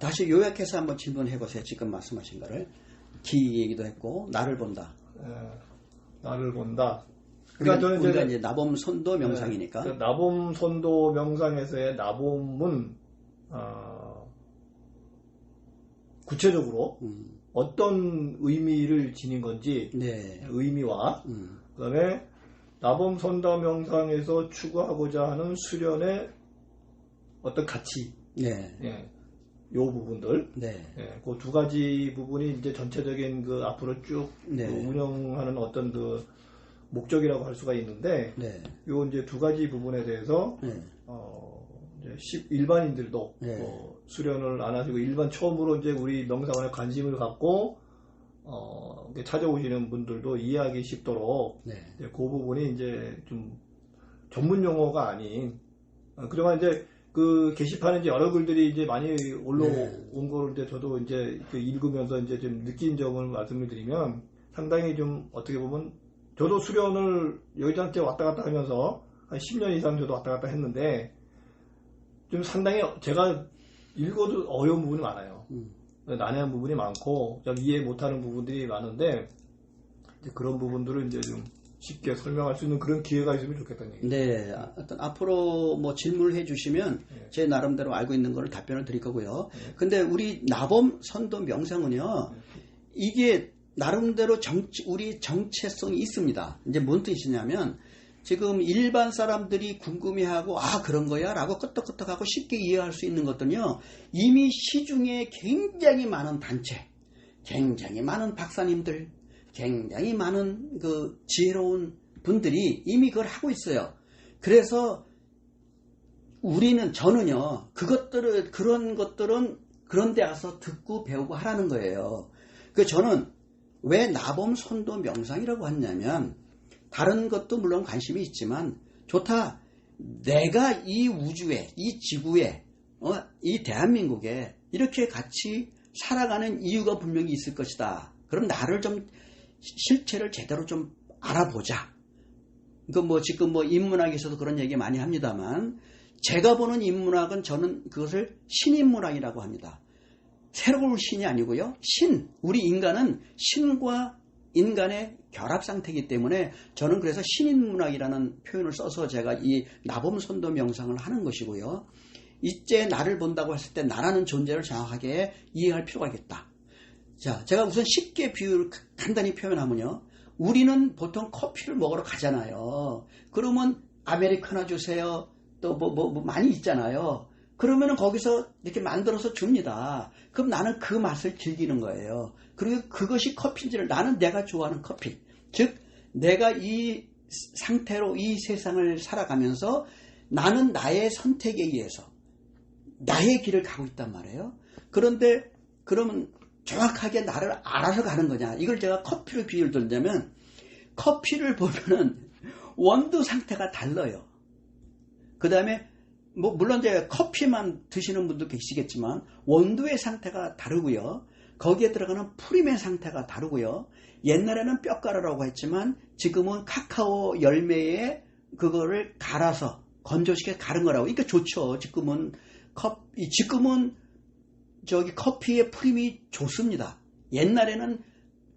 다시 요약해서 한번 질문해 보세요. 지금 말씀하신 거를. 기 얘기도 했고, 나를 본다. 나를 본다. 그러니까 우리가 이제 나봄 선도 명상이니까. 나봄 선도 명상에서의 나봄은 구체적으로 어떤 의미를 지닌 건지, 네. 의미와 그다음에 나봄 선도 명상에서 추구하고자 하는 수련의 어떤 가치, 네. 예, 요 부분들, 네. 예, 그 두 가지 부분이 이제 전체적인 그 앞으로 쭉 네. 그 운영하는 어떤 그 목적이라고 할 수가 있는데, 네. 요 이제 두 가지 부분에 대해서 네. 이제 일반인들도 네. 수련을 안 하시고 일반 처음으로 이제 우리 명상에 관심을 갖고 찾아오시는 분들도 이해하기 쉽도록 네. 이제 그 부분이 이제 좀 전문 용어가 아닌, 그동안 이제 그 게시판에 이제 여러 글들이 이제 많이 올라온 거를 이제 저도 이제 그 읽으면서 이제 좀 느낀 점을 말씀을 드리면, 상당히 좀 어떻게 보면 저도 수련을 여기저기 왔다 갔다 하면서 한 10년 이상 저도 왔다 갔다 했는데, 좀 상당히 제가 읽어도 어려운 부분이 많아요. 난해한 부분이 많고 좀 이해 못하는 부분들이 많은데, 이제 그런 부분들을 이제 좀 쉽게 설명할 수 있는 그런 기회가 있으면 좋겠다는 얘기죠. 네, 어떤 앞으로 뭐 질문을 해주시면 제 나름대로 알고 있는 거를 답변을 드릴 거고요. 근데 우리 나봄 선도 명상은요, 이게 나름대로 우리 정체성이 있습니다. 이제 뭔 뜻이냐면, 지금 일반 사람들이 궁금해하고 그런 거야 라고 끄떡끄떡하고 쉽게 이해할 수 있는 것들은요, 이미 시중에 굉장히 많은 단체, 굉장히 많은 박사님들, 굉장히 많은 그 지혜로운 분들이 이미 그걸 하고 있어요. 그래서 저는요, 그런 것들은 그런 데 가서 듣고 배우고 하라는 거예요. 저는 왜 나봄 선도 명상이라고 했냐면, 다른 것도 물론 관심이 있지만, 좋다. 내가 이 우주에, 이 지구에, 이 대한민국에 이렇게 같이 살아가는 이유가 분명히 있을 것이다. 그럼 나를 좀 실체를 제대로 좀 알아보자. 지금 인문학에서도 그런 얘기 많이 합니다만, 제가 보는 인문학은 저는 그것을 신인문학이라고 합니다. 새로운 신이 아니고요. 우리 인간은 신과 인간의 결합 상태이기 때문에 저는 그래서 신인문학이라는 표현을 써서 제가 이 나봄 선도 명상을 하는 것이고요. 이제 나를 본다고 했을 때 나라는 존재를 정확하게 이해할 필요가 있겠다. 자, 제가 우선 쉽게 비유를 간단히 표현하면요, 우리는 보통 커피를 먹으러 가잖아요. 그러면 아메리카노 주세요. 또 많이 있잖아요. 그러면은 거기서 이렇게 만들어서 줍니다. 그럼 나는 그 맛을 즐기는 거예요. 그리고 그것이 커피인지를, 나는 내가 좋아하는 커피. 즉, 내가 이 상태로 이 세상을 살아가면서 나는 나의 선택에 의해서 나의 길을 가고 있단 말이에요. 그런데 그러면 정확하게 나를 알아서 가는 거냐? 이걸 제가 커피로 비유를 들자면, 커피를 보면은 원두 상태가 달라요. 그 다음에 물론 이제 커피만 드시는 분도 계시겠지만 원두의 상태가 다르고요. 거기에 들어가는 프림의 상태가 다르고요. 옛날에는 뼈가루라고 했지만 지금은 카카오 열매에 그거를 갈아서 건조시켜 가른 거라고. 그러니까 좋죠. 지금은 커피의 프림이 좋습니다. 옛날에는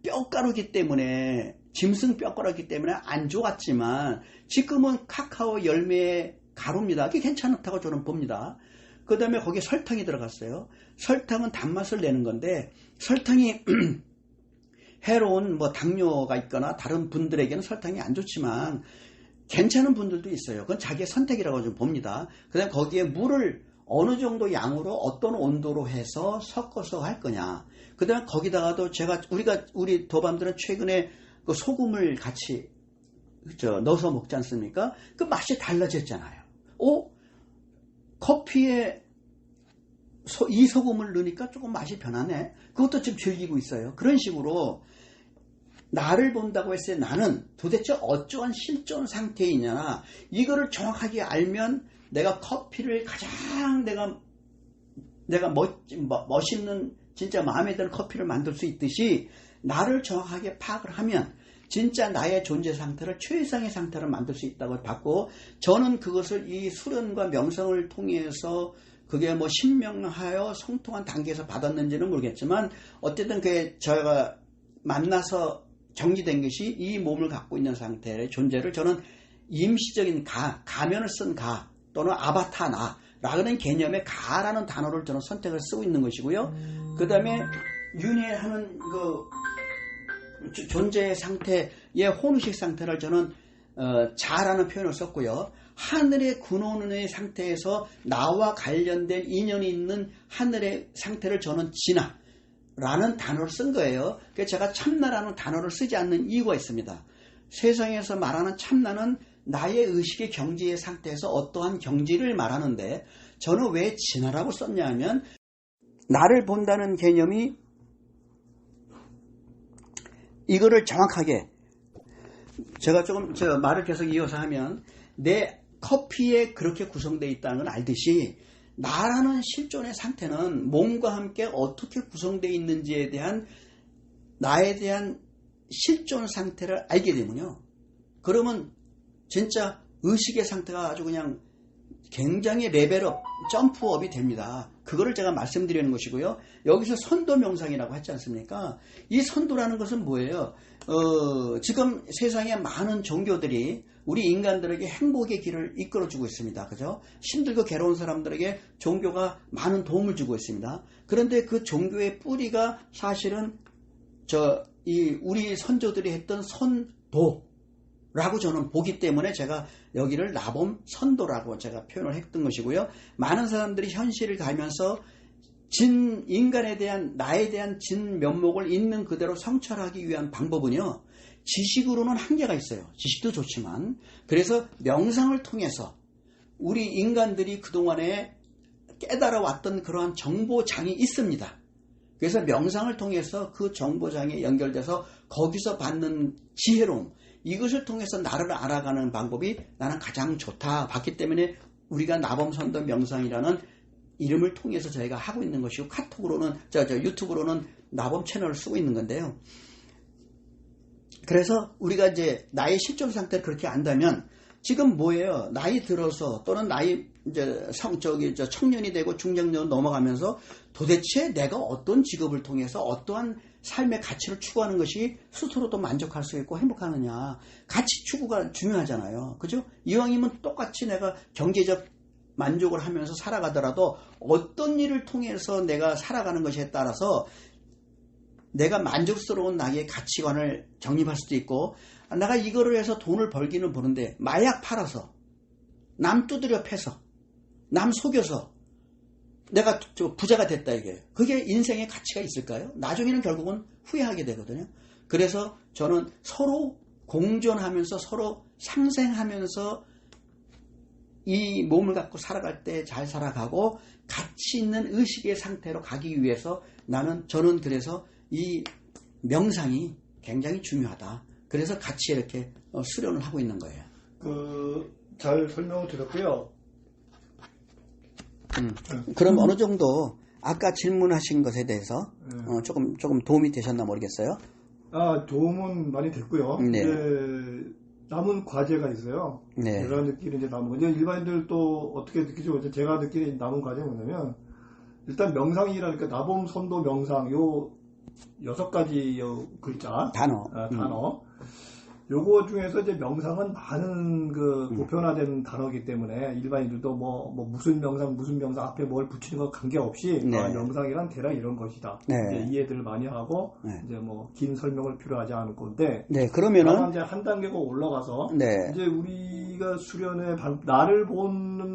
뼈가루기 때문에, 짐승 뼈가루기 때문에 안 좋았지만 지금은 카카오 열매의 가루입니다. 그게 괜찮다고 저는 봅니다. 그 다음에 거기에 설탕이 들어갔어요. 설탕은 단맛을 내는 건데, 설탕이 해로운 당뇨가 있거나 다른 분들에게는 설탕이 안 좋지만 괜찮은 분들도 있어요. 그건 자기의 선택이라고 좀 봅니다. 그 다음에 거기에 물을 어느 정도 양으로 어떤 온도로 해서 섞어서 할 거냐. 그 다음에 거기다가도 우리 도밤들은 최근에 그 소금을 같이 넣어서 먹지 않습니까? 그 맛이 달라졌잖아요. 커피에 이 소금을 넣으니까 조금 맛이 변하네. 그것도 지금 즐기고 있어요. 그런 식으로 나를 본다고 했을 때 나는 도대체 어떠한 실존 상태에 있냐나, 이거를 정확하게 알면 내가 커피를 가장 내가 멋있는 진짜 마음에 드는 커피를 만들 수 있듯이, 나를 정확하게 파악을 하면 진짜 나의 존재 상태를 최상의 상태를 만들 수 있다고 봤고, 저는 그것을 이 수련과 명상을 통해서 그게 뭐 신명하여 성통한 단계에서 받았는지는 모르겠지만 어쨌든 그게 제가 만나서 정리된 것이 이 몸을 갖고 있는 상태의 존재를 저는 임시적인 가면을 쓴 가 또는 아바타 나라는 개념의 가라는 단어를 저는 선택을 쓰고 있는 것이고요. 그 다음에 윤회하는 그 존재의 상태의 혼의식 상태를 저는 자라는 표현을 썼고요. 하늘의 근원의 상태에서 나와 관련된 인연이 있는 하늘의 상태를 저는 진화라는 단어를 쓴 거예요. 그래서 제가 참나라는 단어를 쓰지 않는 이유가 있습니다. 세상에서 말하는 참나는 나의 의식의 경지의 상태에서 어떠한 경지를 말하는데 저는 왜 진화라고 썼냐 하면 나를 본다는 개념이 이거를 정확하게 제가 말을 계속 이어서 하면 내 커피에 그렇게 구성되어 있다는 걸 알듯이 나라는 실존의 상태는 몸과 함께 어떻게 구성되어 있는지에 대한 나에 대한 실존 상태를 알게 되면요. 그러면 진짜 의식의 상태가 아주 그냥 굉장히 레벨업, 점프업이 됩니다. 그거를 제가 말씀드리는 것이고요. 여기서 선도 명상이라고 하지 않습니까? 이 선도라는 것은 뭐예요? 지금 세상에 많은 종교들이 우리 인간들에게 행복의 길을 이끌어주고 있습니다. 그죠? 힘들고 괴로운 사람들에게 종교가 많은 도움을 주고 있습니다. 그런데 그 종교의 뿌리가 사실은 우리 선조들이 했던 선도라고 저는 보기 때문에 제가 여기를 나범 선도라고 제가 표현을 했던 것이고요. 많은 사람들이 현실을 가면서 인간에 대한 나에 대한 진 면목을 있는 그대로 성찰하기 위한 방법은요. 지식으로는 한계가 있어요. 지식도 좋지만 그래서 명상을 통해서 우리 인간들이 그동안에 깨달아왔던 그러한 정보장이 있습니다. 그래서 명상을 통해서 그 정보장에 연결돼서 거기서 받는 지혜로움 이것을 통해서 나를 알아가는 방법이 나는 가장 좋다 봤기 때문에 우리가 나범선도 명상이라는 이름을 통해서 저희가 하고 있는 것이고 카톡으로는 유튜브로는 나범 채널을 쓰고 있는 건데요. 그래서 우리가 이제 나의 실존 상태를 그렇게 안다면 지금 뭐예요? 나이 들어서 또는 나이 이제 청년이 되고 중장년 넘어가면서 도대체 내가 어떤 직업을 통해서 어떠한 삶의 가치를 추구하는 것이 스스로도 만족할 수 있고 행복하느냐. 가치 추구가 중요하잖아요. 그죠? 이왕이면 똑같이 내가 경제적 만족을 하면서 살아가더라도 어떤 일을 통해서 내가 살아가는 것에 따라서 내가 만족스러운 나의 가치관을 정립할 수도 있고 내가 이거를 해서 돈을 벌기는 버는데 마약 팔아서 남 두드려 패서 남 속여서 내가 부자가 됐다 이게 그게 인생의 가치가 있을까요? 나중에는 결국은 후회하게 되거든요. 그래서 저는 서로 공존하면서 서로 상생하면서 이 몸을 갖고 살아갈 때 잘 살아가고 가치 있는 의식의 상태로 가기 위해서 저는 그래서 이 명상이 굉장히 중요하다. 그래서 같이 이렇게 수련을 하고 있는 거예요. 잘 설명을 드렸고요. 그럼 어느 정도 아까 질문하신 것에 대해서 조금 도움이 되셨나 모르겠어요. 도움은 많이 됐고요. 네. 이제 남은 과제가 있어요. 네. 제가 느끼는 이제 남은 이제 일반인들 또 어떻게 느끼죠? 제가 느끼는 남은 과제는 뭐냐면 일단 명상이라니까 나범 선도 명상 요 6가지 글자 단어 요거 중에서 이제 명상은 많은 보편화된 단어이기 때문에 일반인들도 뭐 무슨 명상 앞에 뭘 붙이는 거 관계없이 네. 명상이란 대략 이런 것이다. 네. 이제 이해들을 많이 하고 네. 이제 뭐 긴 설명을 필요하지 않을 건데. 네, 그러면은 이제 한 단계가 올라가서 네. 이제 우리가 수련의 나를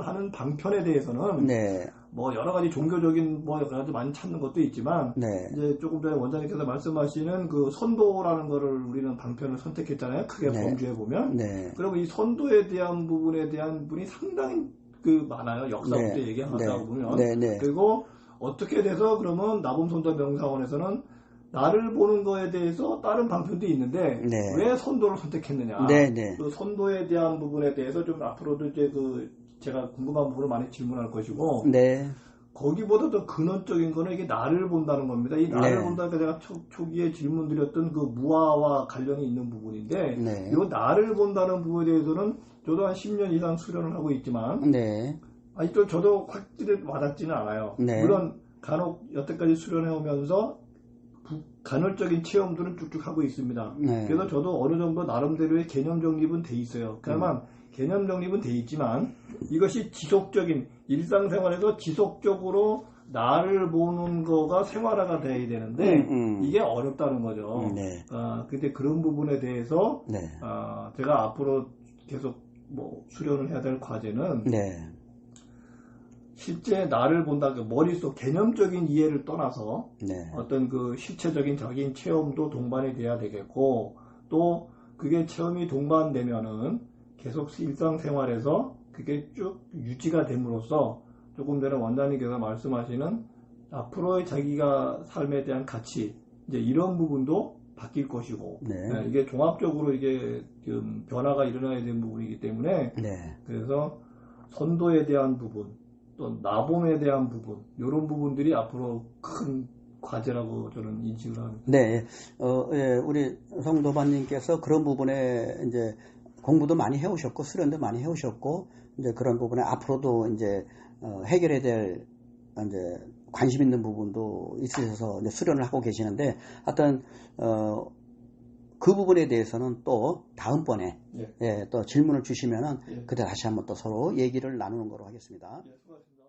하는 방편에 대해서는 네. 뭐 여러 가지 종교적인 뭐 여러 가지 많이 찾는 것도 있지만 네. 이제 조금 전에 원장님께서 말씀하시는 그 선도라는 거를 우리는 방편을 선택했잖아요. 크게 네. 범주해 보면. 네. 그러면 이 선도에 대한 부분에 대한 분이 상당히 많아요. 역사부터 네. 얘기하다 네. 보면. 네. 네. 그리고 어떻게 돼서 그러면 나범선도 명상원에서는 나를 보는 거에 대해서 다른 방편도 있는데 네. 왜 선도를 선택했느냐. 네. 네. 그 선도에 대한 부분에 대해서 좀 앞으로도 이제 제가 궁금한 부분을 많이 질문할 것이고 네. 거기보다 더 근원적인 거는 이게 나를 본다는 겁니다. 이 나를 네. 본다는 게 제가 초기에 질문드렸던 그 무아와 관련이 있는 부분인데 네. 이 나를 본다는 부분에 대해서는 저도 한 10년 이상 수련을 하고 있지만 네. 아니 또 저도 확실히 와닿지는 않아요. 네. 물론 간혹 여태까지 수련해 오면서 간헐적인 체험들은 쭉쭉 하고 있습니다. 네. 그래서 저도 어느 정도 나름대로의 개념 정립은 돼 있어요. 다만 개념 정립은 돼 있지만 이것이 지속적인 일상생활에서 지속적으로 나를 보는 거가 생활화가 돼야 되는데 이게 어렵다는 거죠. 네. 근데 그런 부분에 대해서 네. 제가 앞으로 계속 뭐 수련을 해야 될 과제는 네. 실제 나를 본다, 그 머릿속 개념적인 이해를 떠나서 네. 어떤 그 실체적인 자기 체험도 동반이 돼야 되겠고, 또 그게 체험이 동반되면은 계속 일상생활에서 그게 쭉 유지가 됨으로써 조금 전에 원장님께서 말씀하시는 앞으로의 자기가 삶에 대한 가치, 이제 이런 부분도 바뀔 것이고, 네. 이게 종합적으로 이게 좀 변화가 일어나야 되는 부분이기 때문에, 네. 그래서 선도에 대한 부분, 또 나봄에 대한 부분, 이런 부분들이 앞으로 큰 과제라고 저는 인식을 합니다. 네. 예, 우리 성도반님께서 그런 부분에 이제 공부도 많이 해오셨고, 수련도 많이 해오셨고, 이제 그런 부분에 앞으로도 이제 해결해야 될 이제 관심 있는 부분도 있으셔서 이제 수련을 하고 계시는데, 하여튼 그 부분에 대해서는 또 다음번에 예. 또 질문을 주시면은 예. 그때 다시 한번 또 서로 얘기를 나누는 거로 하겠습니다. 예, 수고하셨습니다.